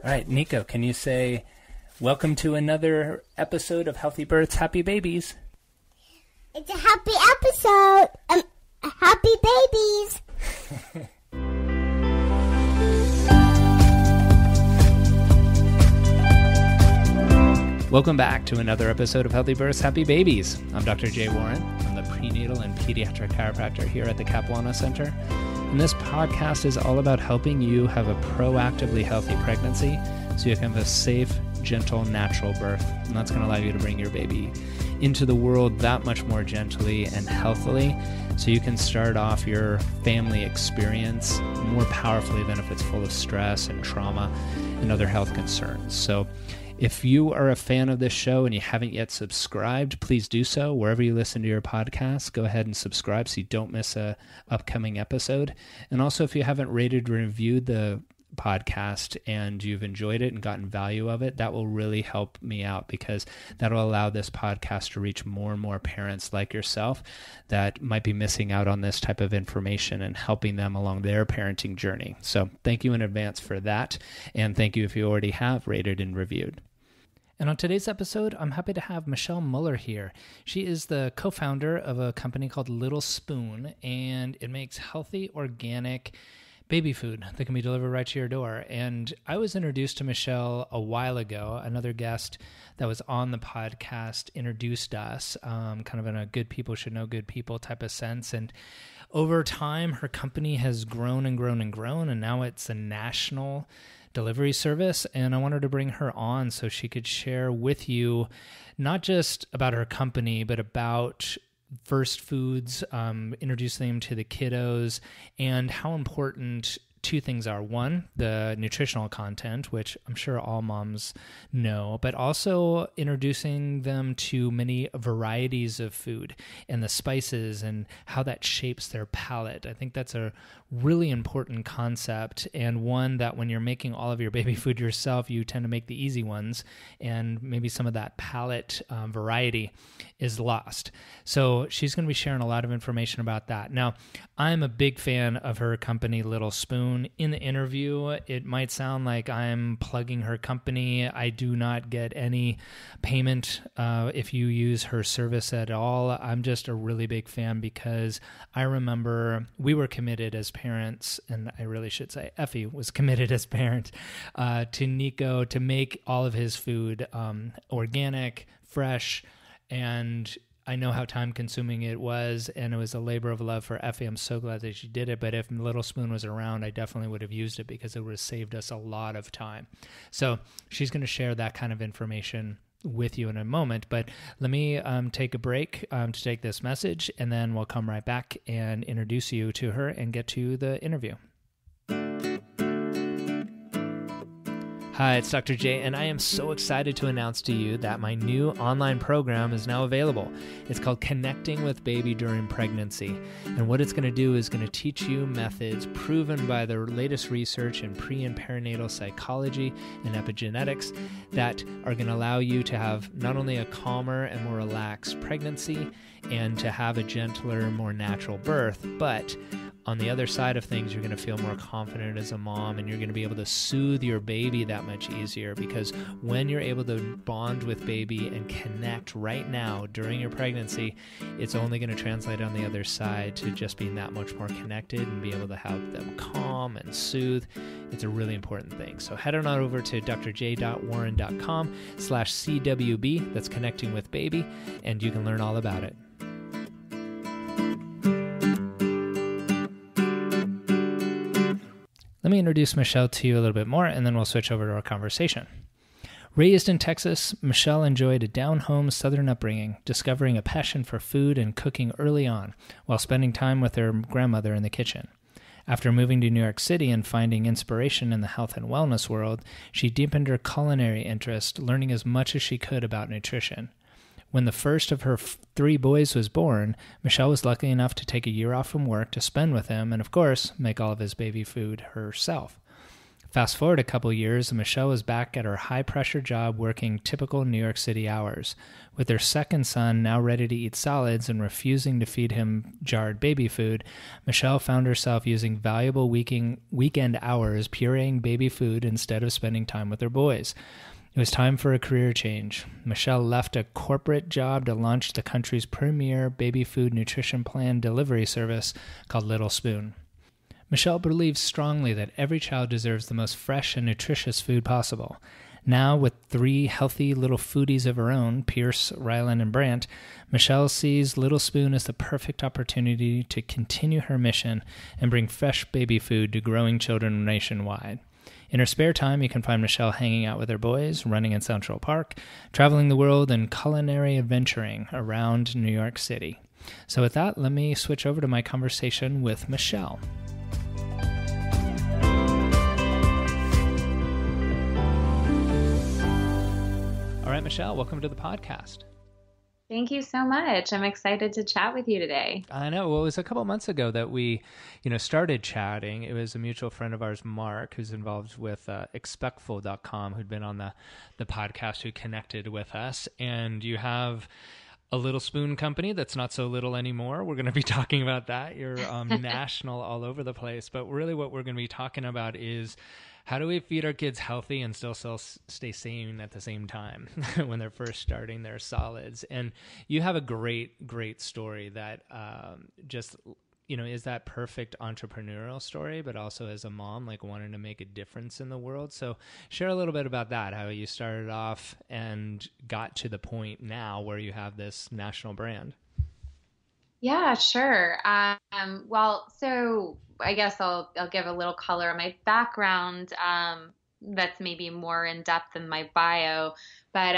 All right, Nico, can you say, welcome to another episode of Healthy Births, Happy Babies? It's a happy episode. Happy babies. Welcome back to another episode of Healthy Births, Happy Babies. I'm Dr. Jay Warren. I'm the prenatal and pediatric chiropractor here at the Capuana Center. And this podcast is all about helping you have a proactively healthy pregnancy so you can have a safe, gentle, natural birth. And that's going to allow you to bring your baby into the world that much more gently and healthily so you can start off your family experience more powerfully than if it's full of stress and trauma and other health concerns. So if you are a fan of this show and you haven't yet subscribed, please do so. Wherever you listen to your podcasts, go ahead and subscribe so you don't miss a upcoming episode. And also, if you haven't rated or reviewed the podcast and you've enjoyed it and gotten value of it, that will really help me out because that'll allow this podcast to reach more and more parents like yourself that might be missing out on this type of information and helping them along their parenting journey. So thank you in advance for that. And thank you if you already have rated and reviewed. And on today's episode, I'm happy to have Michelle Muller here. She is the co-founder of a company called Little Spoon, and it makes healthy, organic baby food that can be delivered right to your door. And I was introduced to Michelle a while ago. Another guest that was on the podcast introduced us, kind of in a good people should know good people type of sense. And over time, her company has grown and grown and grown, and now it's a national delivery service. And I wanted to bring her on so she could share with you not just about her company, but about first foods, introduce them to the kiddos, and how important two things are. One, the nutritional content, which I'm sure all moms know, but also introducing them to many varieties of food and the spices and how that shapes their palate. I think that's a really important concept, and one that when you're making all of your baby food yourself, you tend to make the easy ones, and maybe some of that palate variety is lost. So she's going to be sharing a lot of information about that. Now, I'm a big fan of her company, Little Spoon. In the interview, it might sound like I'm plugging her company. I do not get any payment if you use her service at all. I'm just a really big fan because I remember we were committed as parents, and I really should say Effie was committed as parent to Nico to make all of his food organic, fresh, and I know how time-consuming it was, and it was a labor of love for Effie. I'm so glad that she did it, but if Little Spoon was around, I definitely would have used it because it would have saved us a lot of time. So she's going to share that kind of information with you in a moment, but let me take a break to take this message, and then we'll come right back and introduce you to her and get to the interview. Hi, it's Dr. J, and I am so excited to announce to you that my new online program is now available. It's called Connecting with Baby During Pregnancy, and what it's going to do is going to teach you methods proven by the latest research in pre- and perinatal psychology and epigenetics that are going to allow you to have not only a calmer and more relaxed pregnancy and to have a gentler, more natural birth, but on the other side of things, you're going to feel more confident as a mom, and you're going to be able to soothe your baby that much easier, because when you're able to bond with baby and connect right now during your pregnancy, it's only going to translate on the other side to just being that much more connected and be able to have them calm and soothe. It's a really important thing. So head on over to drj.warren.com/CWB, that's Connecting with Baby, and you can learn all about it. Let me introduce Michelle to you a little bit more, and then we'll switch over to our conversation. Raised in Texas, Michelle enjoyed a down-home Southern upbringing, discovering a passion for food and cooking early on, while spending time with her grandmother in the kitchen. After moving to New York City and finding inspiration in the health and wellness world, she deepened her culinary interest, learning as much as she could about nutrition. When the first of her 3 boys was born, Michelle was lucky enough to take a year off from work to spend with him and, of course, make all of his baby food herself. Fast forward a couple years, and Michelle was back at her high-pressure job working typical New York City hours. With her second son now ready to eat solids and refusing to feed him jarred baby food, Michelle found herself using valuable weekend hours pureeing baby food instead of spending time with her boys. It was time for a career change. Michelle left a corporate job to launch the country's premier baby food nutrition plan delivery service called Little Spoon. Michelle believes strongly that every child deserves the most fresh and nutritious food possible. Now, with 3 healthy little foodies of her own, Pearce, Rylan, and Brandt, Michelle sees Little Spoon as the perfect opportunity to continue her mission and bring fresh baby food to growing children nationwide. In her spare time, you can find Michelle hanging out with her boys, running in Central Park, traveling the world, and culinary adventuring around New York City. So with that, let me switch over to my conversation with Michelle. All right, Michelle, welcome to the podcast. Thank you so much. I'm excited to chat with you today. I know. Well, it was a couple months ago that we, started chatting. It was a mutual friend of ours, Mark, who's involved with expectful.com, who'd been on the podcast, who connected with us. And you have a Little Spoon company that's not so little anymore. We're going to be talking about that. You're national all over the place. But really what we're going to be talking about is, how do we feed our kids healthy and still stay sane at the same time when they're first starting their solids? And you have a great, great story that is that perfect entrepreneurial story, but also as a mom, like wanting to make a difference in the world. So share a little bit about that, how you started off and got to the point now where you have this national brand. Yeah, sure. Well, so I guess I'll give a little color on my background. That's maybe more in depth than my bio, but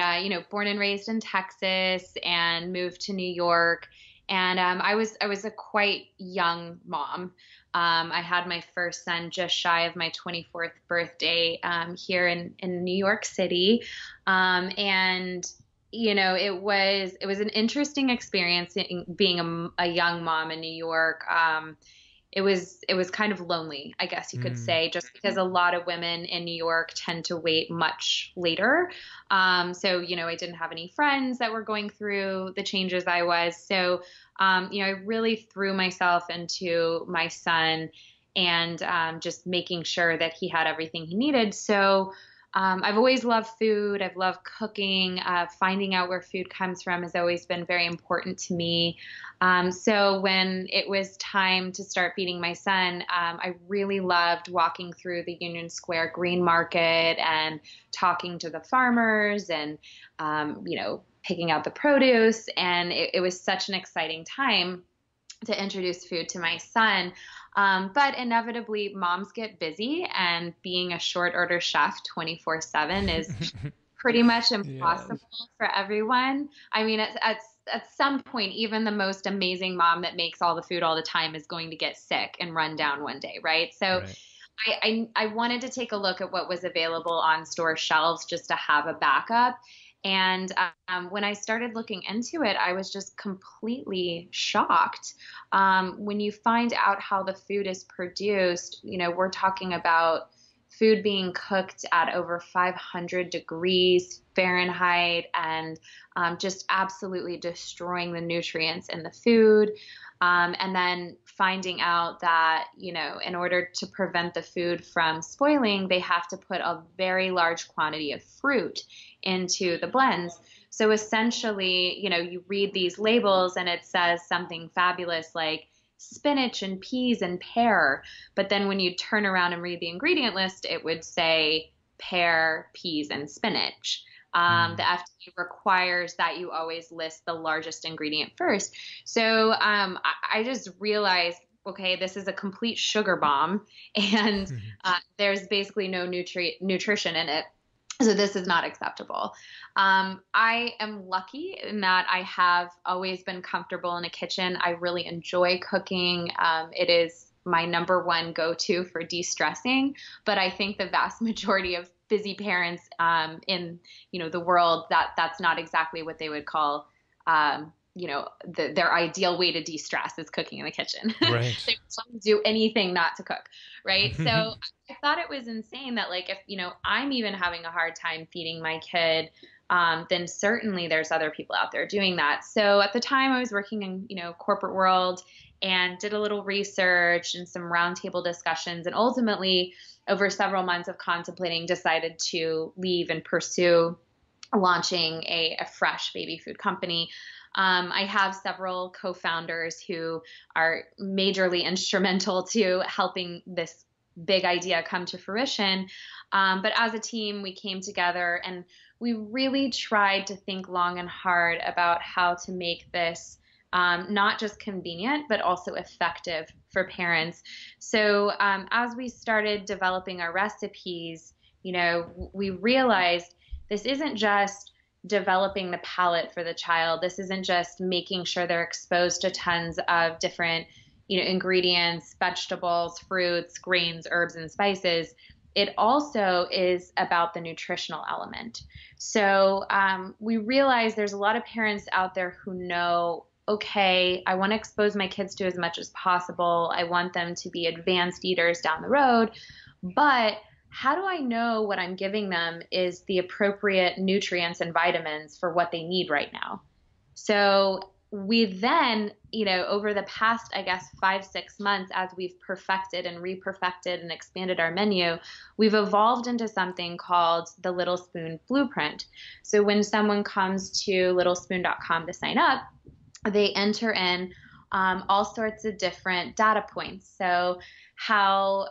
born and raised in Texas and moved to New York. And I was a quite young mom. I had my first son just shy of my 24th birthday here in New York City, and it was an interesting experience being a young mom in New York. It was kind of lonely, I guess you could say, just because a lot of women in New York tend to wait much later. So, I didn't have any friends that were going through the changes I was. So, I really threw myself into my son and just making sure that he had everything he needed. So, I've always loved food. I've loved cooking. Finding out where food comes from has always been very important to me. So when it was time to start feeding my son, I really loved walking through the Union Square Green Market and talking to the farmers and, picking out the produce. And it was such an exciting time to introduce food to my son. But inevitably moms get busy, and being a short order chef 24/7 is pretty much impossible for everyone. I mean, at some point, even the most amazing mom that makes all the food all the time is going to get sick and run down one day, right? So I wanted to take a look at what was available on store shelves just to have a backup. And when I started looking into it, I was just completely shocked. When you find out how the food is produced, we're talking about food being cooked at over 500 degrees Fahrenheit and just absolutely destroying the nutrients in the food. And then finding out that, in order to prevent the food from spoiling, they have to put a very large quantity of fruit into the blends. So essentially, you read these labels and it says something fabulous like spinach and peas and pear. But then when you turn around and read the ingredient list, it would say pear, peas, and spinach. The FDA requires that you always list the largest ingredient first. So I just realized, okay, this is a complete sugar bomb, and there's basically no nutrition in it. So this is not acceptable. I am lucky in that I have always been comfortable in a kitchen. I really enjoy cooking. It is my number one go-to for de-stressing, but I think the vast majority of busy parents in the world, that's not exactly what they would call their ideal way to de-stress is cooking in the kitchen. Right. They don't do anything not to cook. Right. So I thought it was insane that like, if, I'm even having a hard time feeding my kid, then certainly there's other people out there doing that. So at the time I was working in, corporate world and did a little research and some roundtable discussions, and ultimately over several months of contemplating, decided to leave and pursue launching a fresh baby food company. I have several co-founders who are majorly instrumental to helping this big idea come to fruition. But as a team, we came together and we really tried to think long and hard about how to make this not just convenient, but also effective for parents. So as we started developing our recipes, we realized this isn't just developing the palate for the child. This isn't just making sure they're exposed to tons of different, ingredients, vegetables, fruits, grains, herbs, and spices. It also is about the nutritional element. So we realize there's a lot of parents out there who know, okay, I want to expose my kids to as much as possible. I want them to be advanced eaters down the road, but how do I know what I'm giving them is the appropriate nutrients and vitamins for what they need right now? So we then, over the past, 5-6 months, as we've perfected and re-perfected and expanded our menu, we've evolved into something called the Little Spoon Blueprint. So when someone comes to littlespoon.com to sign up, they enter in all sorts of different data points. So how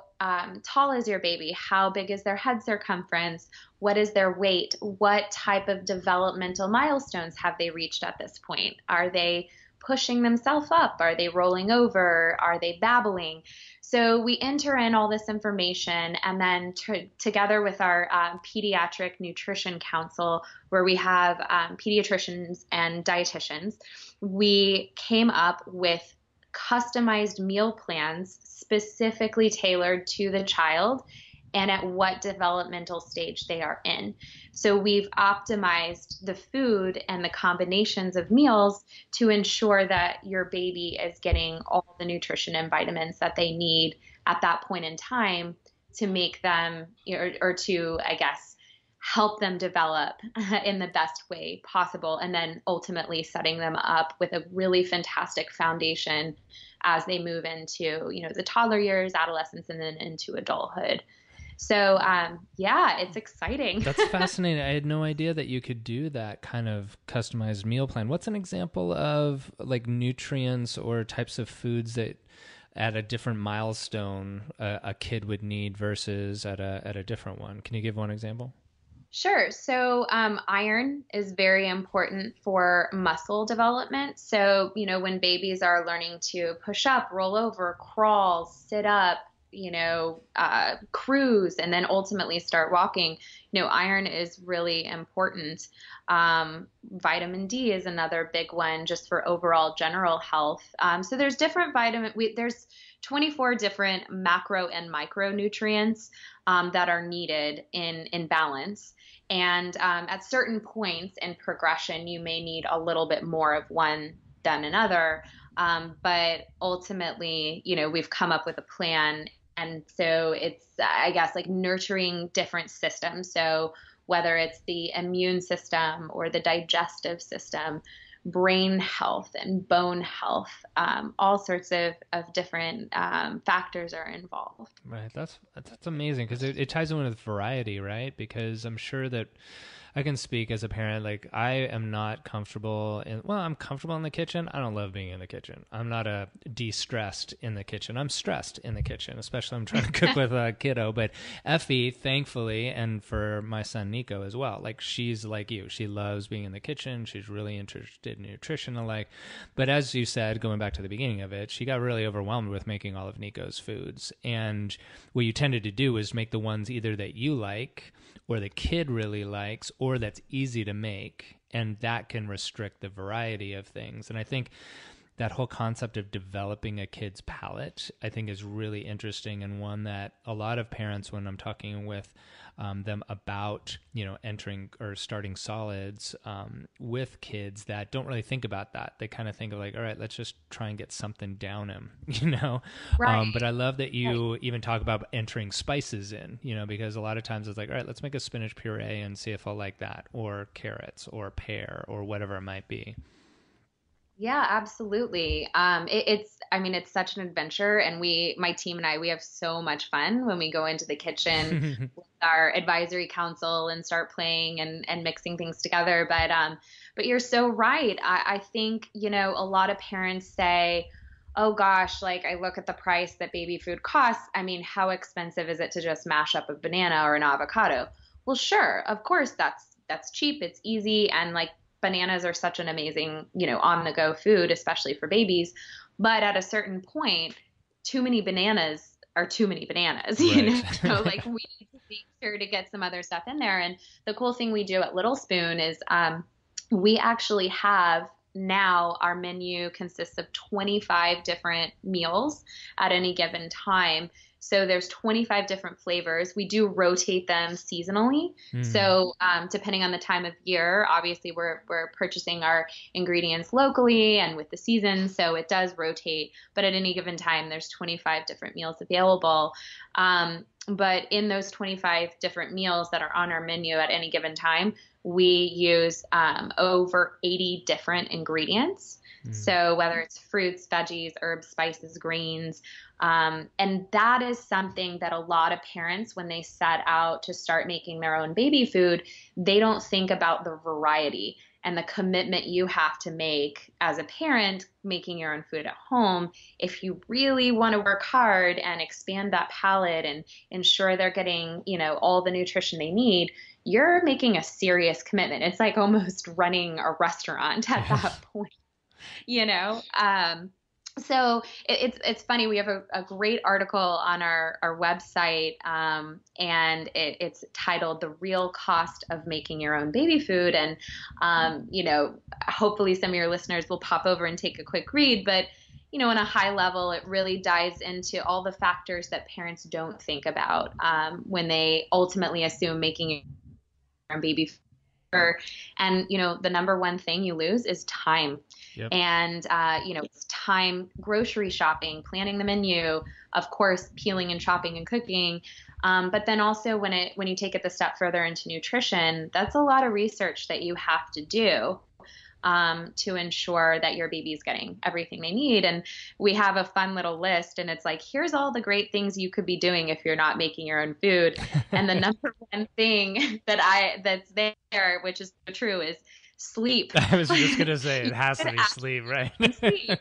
tall is your baby? How big is their head circumference? What is their weight? What type of developmental milestones have they reached at this point? Are they pushing themselves up? Are they rolling over? Are they babbling? So we enter in all this information, and then together with our pediatric nutrition council, where we have pediatricians and dietitians, we came up with customized meal plans specifically tailored to the child and at what developmental stage they are in. So we've optimized the food and the combinations of meals to ensure that your baby is getting all the nutrition and vitamins that they need at that point in time to make them, or to, help them develop in the best way possible, and then ultimately setting them up with a really fantastic foundation as they move into, the toddler years, adolescence, and then into adulthood. So, it's exciting. That's fascinating. I had no idea that you could do that kind of customized meal plan. What's an example of like nutrients or types of foods that at a different milestone a kid would need versus at a different one? Can you give one example? Sure. So iron is very important for muscle development. So, when babies are learning to push up, roll over, crawl, sit up, cruise, and then ultimately start walking, iron is really important. Vitamin D is another big one just for overall general health. So there's different there's 24 different macro and micronutrients that are needed in balance. And at certain points in progression, you may need a little bit more of one than another. But ultimately, we've come up with a plan. And so it's, like nurturing different systems. So whether it's the immune system or the digestive system, brain health and bone health, all sorts of different factors are involved. Right. That's amazing because it ties in with variety, right? Because I'm sure that I can speak as a parent, like I am not comfortable I'm comfortable in the kitchen. I don't love being in the kitchen. I'm not de-stressed in the kitchen. I'm stressed in the kitchen, especially I'm trying to cook with a kiddo. But Effie, thankfully, and for my son Nico as well, like she's like you. She loves being in the kitchen. She's really interested in nutrition alike. But as you said, going back to the beginning of it, she got really overwhelmed with making all of Nico's foods. And what you tended to do is make the ones either that you like or the kid really likes, or that's easy to make, and that can restrict the variety of things. And I think that whole concept of developing a kid's palate, I think, is really interesting, and one that a lot of parents, when I'm talking with them about, entering or starting solids with kids that don't really think about that. They kind of think of like, all right, let's just try and get something down him, Right. But I love that you even talk about entering spices in, because a lot of times it's like, all right, let's make a spinach puree and see if I'll like that, or carrots or pear or whatever it might be. Yeah, absolutely. It's such an adventure, and my team and I, we have so much fun when we go into the kitchen with our advisory council and start playing and mixing things together. But you're so right. I think, a lot of parents say, oh gosh, like I look at the price that baby food costs. I mean, how expensive is it to just mash up a banana or an avocado? Well, sure. Of course, that's cheap. It's easy. And like, bananas are such an amazing, on the go food, especially for babies. But at a certain point, too many bananas are too many bananas, Right. Like we need to make sure to get some other stuff in there. And the cool thing we do at Little Spoon is we actually have now our menu consists of 25 different meals at any given time. So there's 25 different flavors. We do rotate them seasonally. So depending on the time of year, obviously we're purchasing our ingredients locally and with the season. So it does rotate. But at any given time, there's 25 different meals available. But in those 25 different meals that are on our menu at any given time, we use over 80 different ingredients. So whether it's fruits, veggies, herbs, spices, greens, and that is something that a lot of parents, when they set out to start making their own baby food, they don't think about the variety and the commitment you have to make as a parent making your own food at home. If you really want to work hard and expand that palate and ensure they're getting, all the nutrition they need, you're making a serious commitment. It's like almost running a restaurant at that point. So it's funny. We have a great article on our website, and it's titled "The Real Cost of Making Your Own Baby Food." And hopefully some of your listeners will pop over and take a quick read. But in a high level, it really dives into all the factors that parents don't think about when they ultimately assume making your own baby food. And, the number one thing you lose is time. Yep. And, it's time grocery shopping, planning the menu, of course, peeling and chopping and cooking. But then also when you take it the step further into nutrition, that's a lot of research that you have to do to ensure that your baby's getting everything they need. And we have a fun little list, and it's like, here's all the great things you could be doing if you're not making your own food. And the number one thing that's there, which is true, is sleep. I was just going to say, it has to be sleep, right? Sleep.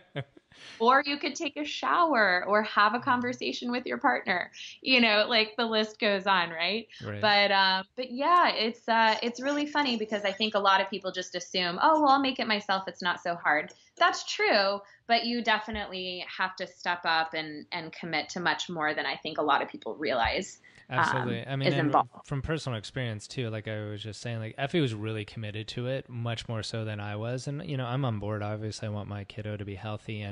Or you could take a shower or have a conversation with your partner, like the list goes on. Right. But yeah, it's really funny because I think a lot of people just assume, oh, well, I'll make it myself. It's not so hard. That's true. But you definitely have to step up and commit to much more than I think a lot of people realize. Absolutely. I mean, and from personal experience too, like I was just saying, like Effie was really committed to it much more so than I was. And, I'm on board. Obviously I want my kiddo to be healthy.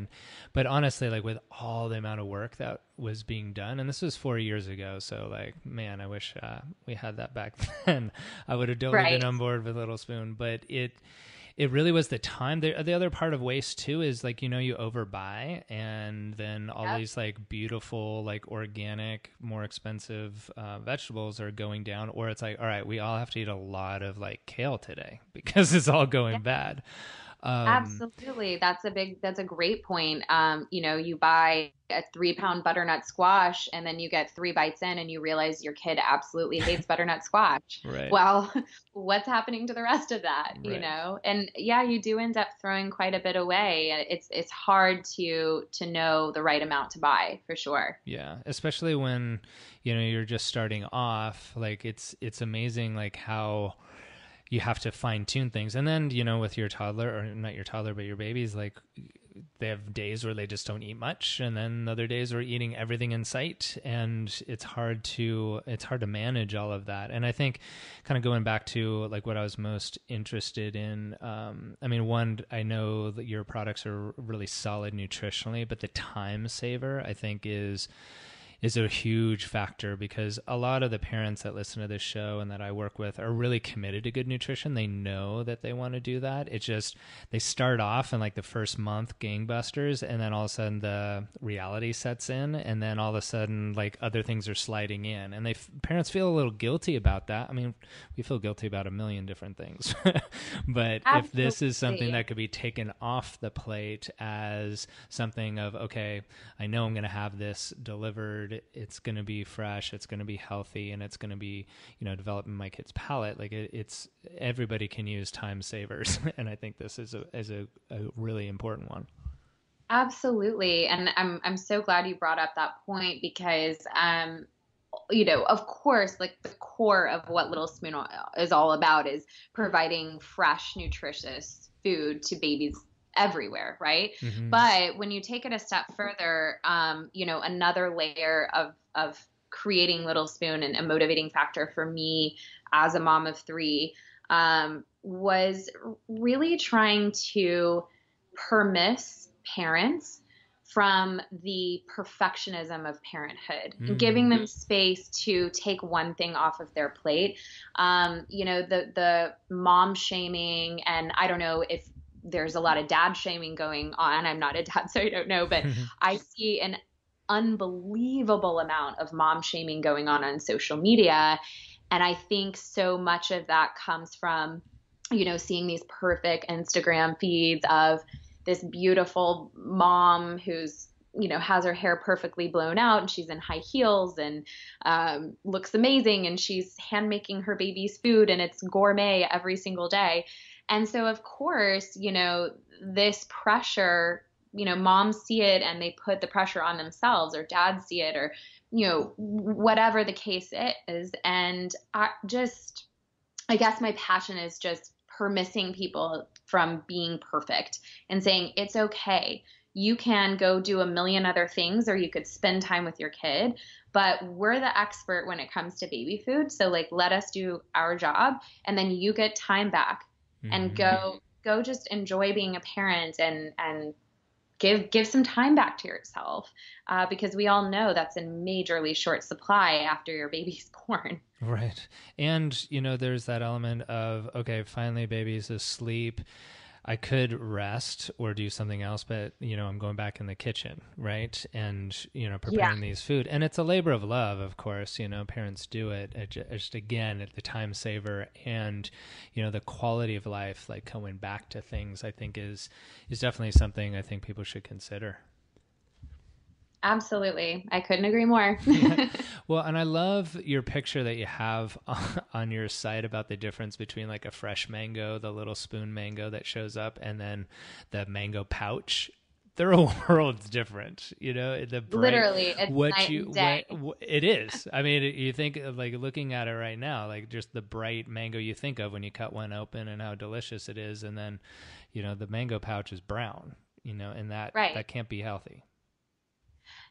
But honestly, like with all the amount of work that was being done, and this was 4 years ago. So like, man, I wish we had that back then. I would have totally been on board with Little Spoon, but it really was the time. The other part of waste too is like, you overbuy, and then all these like beautiful, like organic, more expensive vegetables are going down, or it's like, all right, we all have to eat a lot of like kale today because it's all going bad. Absolutely. That's a great point. You buy a 3-pound butternut squash and then you get 3 bites in and you realize your kid absolutely hates butternut squash. Right. Well, what's happening to the rest of that, Right. And yeah, you do end up throwing quite a bit away. It's hard to know the right amount to buy, for sure. Yeah. Especially when, you're just starting off, like it's amazing, like how you have to fine tune things. And then, with your toddler, or not your toddler, but your babies, like they have days where they just don't eat much, and then other days where eating everything in sight, and it's hard to manage all of that. And I think kind of going back to like what I was most interested in, I mean, one, I know that your products are really solid nutritionally, but the time saver I think is a huge factor, because a lot of the parents that listen to this show and that I work with are really committed to good nutrition. They know that they want to do that. It's just, they start off in like the first month gangbusters, and then all of a sudden the reality sets in, and then all of a sudden like other things are sliding in, and parents feel a little guilty about that. I mean, we feel guilty about a million different things, but Absolutely. If this is something that could be taken off the plate as something of, okay, I know I'm going to have this delivered, it's going to be fresh, it's going to be healthy, and it's going to be, developing my kid's palate. Like it's everybody can use time savers. And I think this is a really important one. Absolutely. And I'm so glad you brought up that point, because, of course, like the core of what Little Spoon is all about is providing fresh, nutritious food to babies everywhere, right? Mm-hmm. But when you take it a step further, another layer of creating Little Spoon, and a motivating factor for me as a mom of 3, was really trying to permiss parents from the perfectionism of parenthood, and giving them space to take one thing off of their plate. The mom shaming, and I don't know if there's a lot of dad shaming going on. I'm not a dad, so I don't know, but I see an unbelievable amount of mom shaming going on social media. And I think so much of that comes from, seeing these perfect Instagram feeds of this beautiful mom who's, has her hair perfectly blown out, and she's in high heels and looks amazing, and she's hand making her baby's food, and it's gourmet every single day. And so, of course, this pressure, moms see it and they put the pressure on themselves, or dads see it, or, whatever the case is. And I guess my passion is just permitting people from being perfect and saying, it's okay. You can go do a million other things, or you could spend time with your kid, but we're the expert when it comes to baby food. So like, let us do our job, and then you get time back. And go just enjoy being a parent, and give some time back to yourself, because we all know that's in majorly short supply after your baby's born. Right. And, there's that element of, okay, finally baby's asleep. I could rest or do something else, but, I'm going back in the kitchen, right? And, preparing these food. And it's a labor of love, of course, parents do it. Just again, at the time saver, and, the quality of life, like going back to things, I think is definitely something I think people should consider. Absolutely. I couldn't agree more. Well, and I love your picture that you have on your site about the difference between like a fresh mango, the Little Spoon mango that shows up, and then the mango pouch. They're a world's different, the bright, literally, it's night and day. It is. I mean, you think of like looking at it right now, like just the bright mango you think of when you cut one open and how delicious it is. And then, the mango pouch is brown, and that can't be healthy.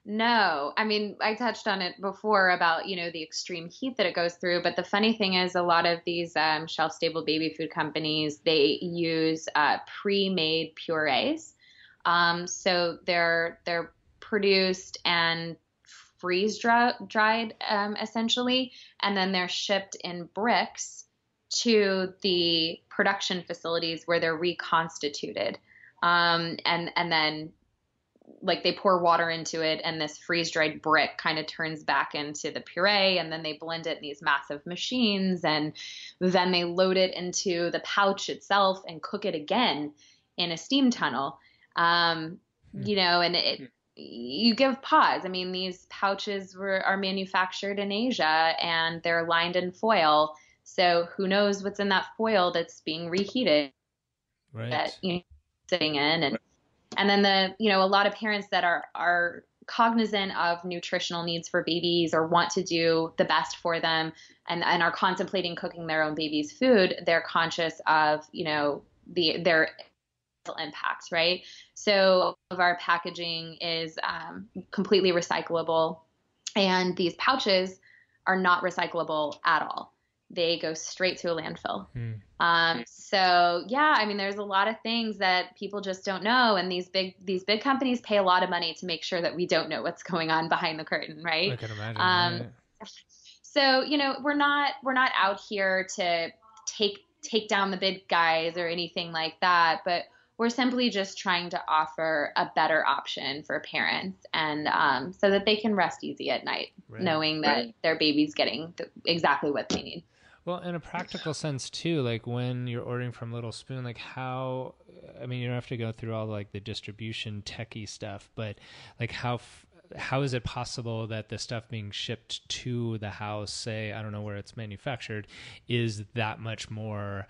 No, I mean, I touched on it before about, the extreme heat that it goes through. But the funny thing is, a lot of these shelf-stable baby food companies, they use pre-made purees. So they're produced and freeze-dried, essentially, and then they're shipped in bricks to the production facilities where they're reconstituted. And then like they pour water into it, and this freeze-dried brick kind of turns back into the puree, and then they blend it in these massive machines, and then they load it into the pouch itself and cook it again in a steam tunnel. And you give pause. I mean, these pouches are manufactured in Asia, and they're lined in foil. So who knows what's in that foil that's being reheated, right? That sitting in, and then a lot of parents that are cognizant of nutritional needs for babies, or want to do the best for them, and are contemplating cooking their own baby's food, they're conscious of, their impact, right? So all of our packaging is completely recyclable, and these pouches are not recyclable at all. They go straight to a landfill. So yeah, I mean, there's a lot of things that people just don't know, and these big companies pay a lot of money to make sure that we don't know what's going on behind the curtain, right? I can imagine. Right? So we're not out here to take down the big guys or anything like that, but we're simply just trying to offer a better option for parents, and so that they can rest easy at night, knowing that their baby's getting exactly what they need. Well, in a practical sense too, like when you're ordering from Little Spoon, like how, I mean, you don't have to go through all like the distribution techie stuff, but like how is it possible that the stuff being shipped to the house, say, I don't know where it's manufactured, is that much more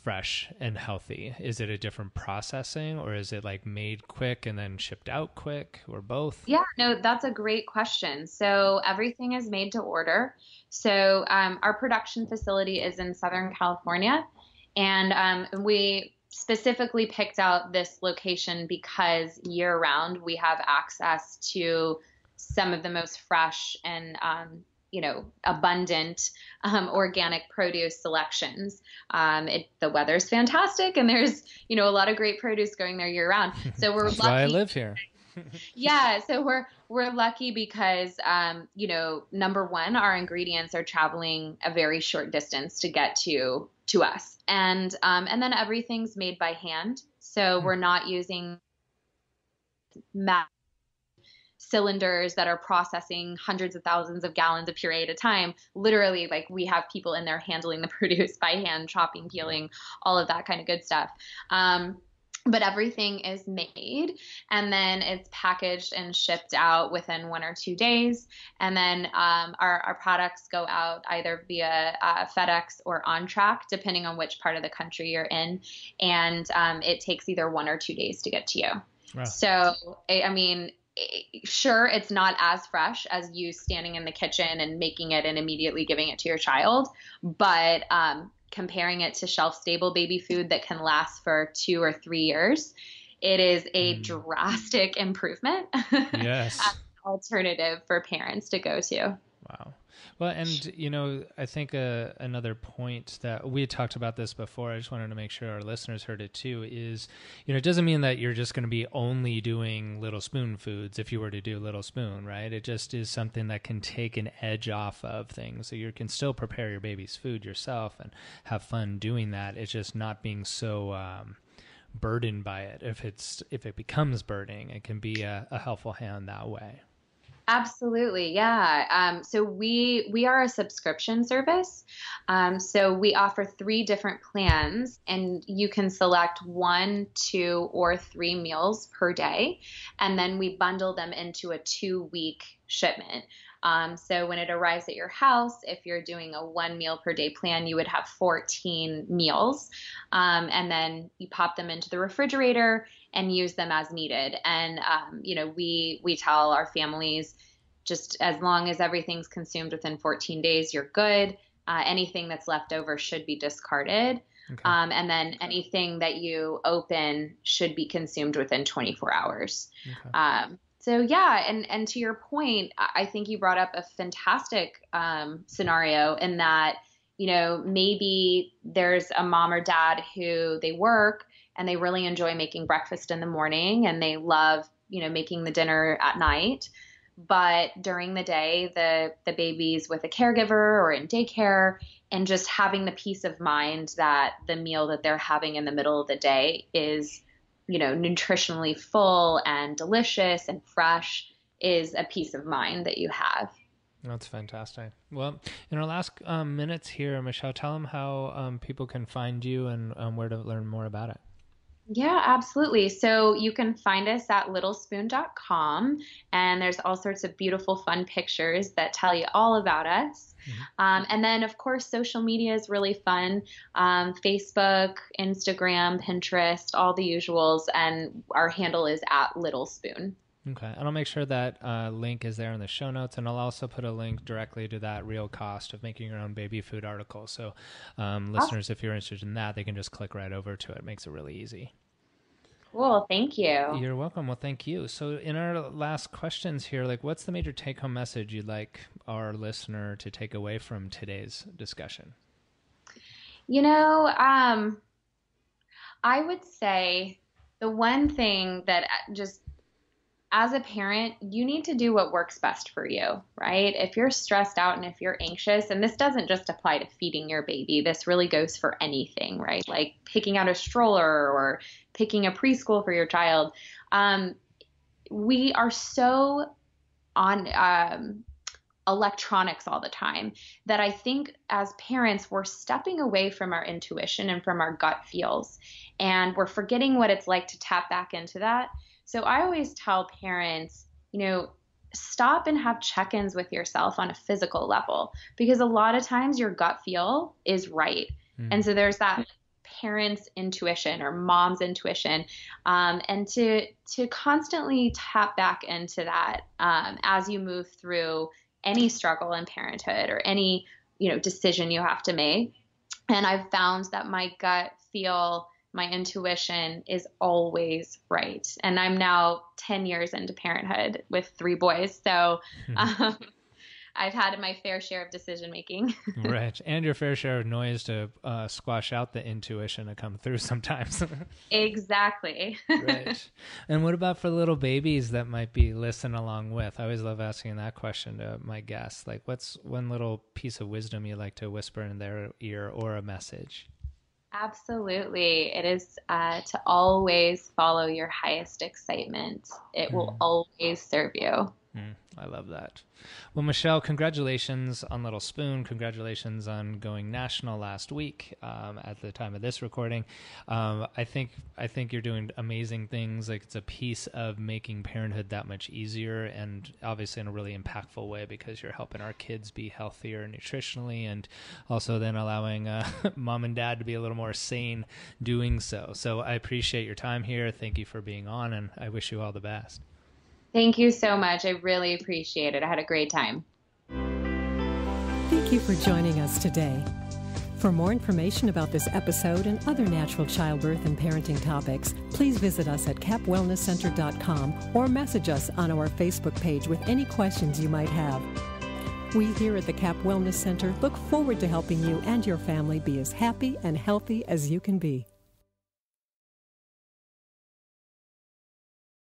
fresh and healthy? Is it a different processing, or is it like made quick and then shipped out quick, or both? Yeah, no, that's a great question. So everything is made to order. So our production facility is in Southern California, and we specifically picked out this location because year round we have access to some of the most fresh and abundant organic produce selections. The weather's fantastic, and there's a lot of great produce going there year round. So we're That's lucky. why I live here. Yeah, so we're lucky because number one, our ingredients are traveling a very short distance to get to us, and then everything's made by hand. So we're not using cylinders that are processing hundreds of thousands of gallons of puree at a time. Literally, like, we have people in there handling the produce by hand, chopping, peeling, all of that kind of good stuff. But everything is made, and then it's packaged and shipped out within 1 or 2 days. And then our products go out either via FedEx or on track, depending on which part of the country you're in. And it takes either 1 or 2 days to get to you. Wow. So, I mean, sure, it's not as fresh as you standing in the kitchen and making it and immediately giving it to your child, but comparing it to shelf-stable baby food that can last for 2 or 3 years, it is a drastic improvement. Yes. Alternative for parents to go to. Wow. Well, and, I think another point that we had talked about this before, I just wanted to make sure our listeners heard it too, is, it doesn't mean that you're just going to be only doing Little Spoon foods if you were to do Little Spoon, right? It just is something that can take an edge off of things. So you can still prepare your baby's food yourself and have fun doing that. It's just not being so burdened by it. If it becomes burdening, it can be a helpful hand that way. Absolutely. Yeah. So we are a subscription service. So we offer 3 different plans, and you can select 1, 2, or 3 meals per day. And then we bundle them into a 2-week shipment. So when it arrives at your house, if you're doing a 1 meal per day plan, you would have 14 meals. And then you pop them into the refrigerator and use them as needed. And, we tell our families, just as long as everything's consumed within 14 days, you're good. Anything that's left over should be discarded. Okay. And then anything that you open should be consumed within 24 hours. Okay. So yeah, and to your point, I think you brought up a fantastic scenario in that, maybe there's a mom or dad who they work and they really enjoy making breakfast in the morning, and they love, making the dinner at night. But during the day, the baby's with a caregiver or in daycare, and just having the peace of mind that the meal that they're having in the middle of the day is, nutritionally full and delicious and fresh, is a peace of mind that you have. That's fantastic. Well, in our last minutes here, Michelle, tell them how people can find you and where to learn more about it. Yeah, absolutely. So you can find us at littlespoon.com, and there's all sorts of beautiful, fun pictures that tell you all about us. Mm-hmm. And then, of course, social media is really fun. Facebook, Instagram, Pinterest, all the usuals. And our handle is at Little Spoon. Okay. And I'll make sure that link is there in the show notes. And I'll also put a link directly to that real cost of making your own baby food article. So listeners, if you're interested in that, they can just click right over to it. It makes it really easy. Cool. Thank you. You're welcome. Well, thank you. So in our last questions here, like what's the major take-home message you'd like our listener to take away from today's discussion? You know, I would say the one thing that just as a parent, you need to do what works best for you, right? If you're stressed out and if you're anxious, and this doesn't just apply to feeding your baby, this really goes for anything, right? Like picking out a stroller or picking a preschool for your child. We are so on electronics all the time that I think as parents, we're stepping away from our intuition and from our gut feels, and we're forgetting what it's like to tap back into that. So I always tell parents, stop and have check-ins with yourself on a physical level, because a lot of times your gut feel is right. And so there's that parent's intuition or mom's intuition, and to constantly tap back into that as you move through any struggle in parenthood or any, decision you have to make. And I've found that my gut feel, my intuition is always right. And I'm now 10 years into parenthood with 3 boys. So I've had my fair share of decision making. Right. And your fair share of noise to squash out the intuition to come through sometimes. Exactly. Right. And what about for little babies that might be listening along with? I always love asking that question to my guests. Like, what's one little piece of wisdom you like to whisper in their ear or a message? Absolutely. It is to always follow your highest excitement. It will always serve you. I love that. Well, Michelle, congratulations on Little Spoon. Congratulations on going national last week at the time of this recording. I think you're doing amazing things. Like, it's a piece of making parenthood that much easier, and obviously in a really impactful way, because you're helping our kids be healthier nutritionally, and also then allowing mom and dad to be a little more sane doing so. So I appreciate your time here. Thank you for being on, and I wish you all the best. Thank you so much. I really appreciate it. I had a great time. Thank you for joining us today. For more information about this episode and other natural childbirth and parenting topics, please visit us at capwellnesscenter.com or message us on our Facebook page with any questions you might have. We here at the Cap Wellness Center look forward to helping you and your family be as happy and healthy as you can be.